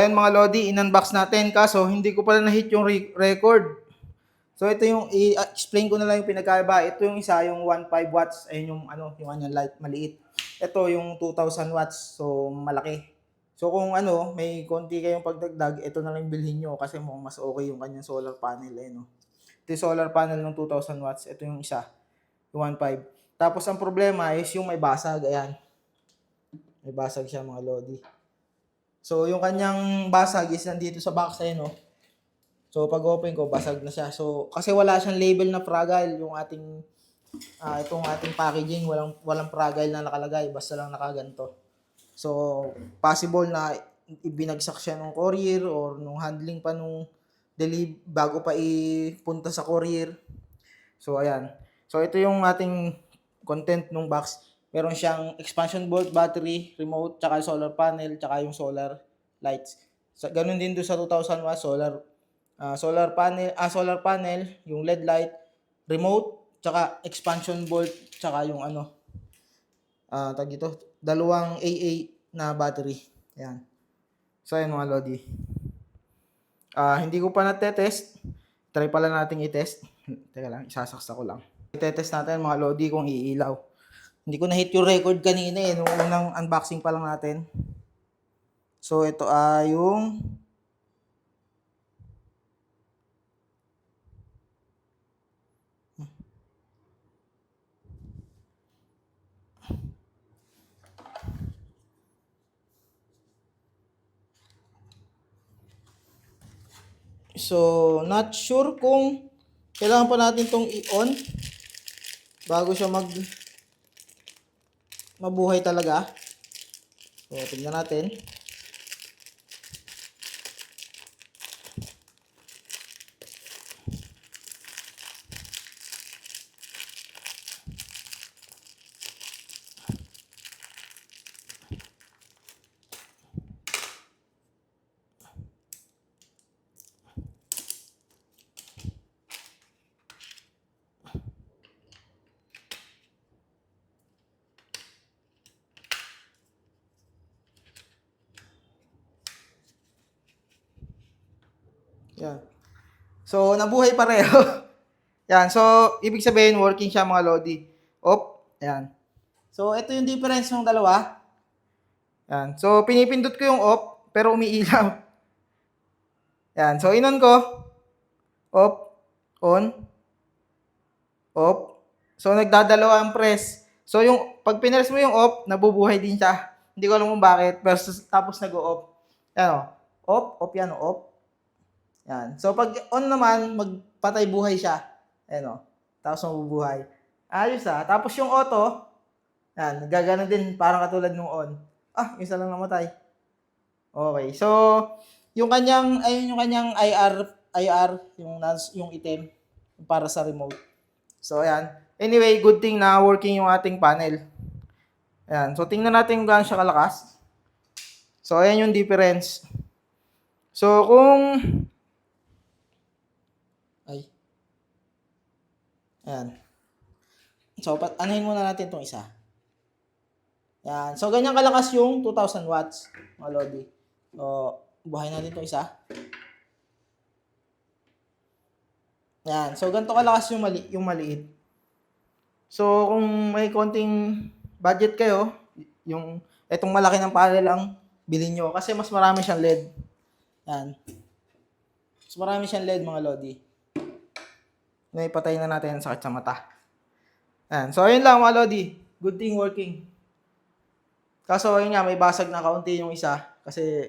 Ayan mga Lodi, in-unbox natin kaso hindi ko pala na-hit yung record. So ito yung i-explain ko na lang yung pinagkaiba. Ito yung isa, yung 1.5 watts, ayun yung yung kanyang light maliit. Ito yung 2,000 watts, so malaki. So kung may konti kayong pagdagdag, ito na lang bilhin nyo kasi mas okay yung kanyang solar panel no. Ito yung solar panel ng 2,000 watts, ito yung isa, yung 1.5. Tapos ang problema is yung may basag, ayan. May basag siya mga Lodi. So, yung kanyang basag is nandito sa box no. So, pag open ko, basag na siya. So, kasi wala siyang label na fragile yung ating itong ating packaging, walang fragile na nakalagay, basta lang nakaganto. So, possible na ibinagsak siya nung courier or nung handling pa nung bago pa ipunta sa courier. So, ayan. So, ito yung ating content nung box. Meron siyang expansion bolt, battery, remote, tsaka solar panel, tsaka yung solar lights. So, ganun din do sa 2,000 watts solar panel, yung LED light, remote, tsaka expansion bolt, tsaka yung tag ito, dalawang AA na battery. Ayan. So, ayan mga Lodi. Hindi ko pa na-test. Try pala natin i-test. Teka lang, isasaksa ko lang. I-test natin mga Lodi kung iilaw. Hindi ko na-hit yung record kanina nung unang unboxing pa lang natin. So, ito ay yung So, not sure kung kailangan pa natin itong i-on bago siya mabuhay talaga. So, tignan natin. Yan. So, nabuhay pareho. Yan. So, ibig sabihin, working siya mga Lodi. Op. Yan. So, ito yung difference ng dalawa. Yan. So, pinipindot ko yung off, pero umiilaw. Yan. So, inon ko. Off. On. Off. So, nagdadalawa ang press. So, pag pinress mo yung off, nabubuhay din siya. Hindi ko alam kung bakit. Pero tapos nag-off. Yan o. Off. Off yan o. Off. Yan. So, pag on naman, magpatay buhay siya. Ayan o. Tapos mabubuhay. Ayos Tapos yung auto, yan, gagana din, parang katulad nung on. Isa lang namatay. Okay. So, yung kanyang IR, yung item, para sa remote. So, ayan. Anyway, good thing na working yung ating panel. Ayan. So, tingnan natin kung gaano siya kalakas. So, ayan yung difference. So, ayan. So, anahin muna natin itong isa. Ayan. So, ganyan kalakas yung 2,000 watts, mga Lodi. So, buhay natin itong isa. Ayan. So, ganito kalakas yung maliit. So, kung may konting budget kayo, itong malaki ng panel lang, bilhin nyo. Kasi mas marami siyang LED. Ayan. Mas marami siyang LED, mga Lodi. Naipatay na natin ang sakit sa mata. Ayan. So, ayun lang mga Lodi. Good thing working. Kaso, ayun nga, may basag na kaunti yung isa. Kasi,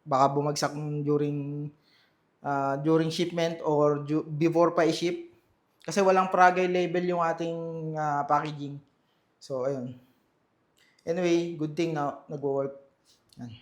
baka bumagsak during shipment or before pa i-ship. Kasi walang fragile label yung ating packaging. So, ayun. Anyway, good thing na nag-work. Yan.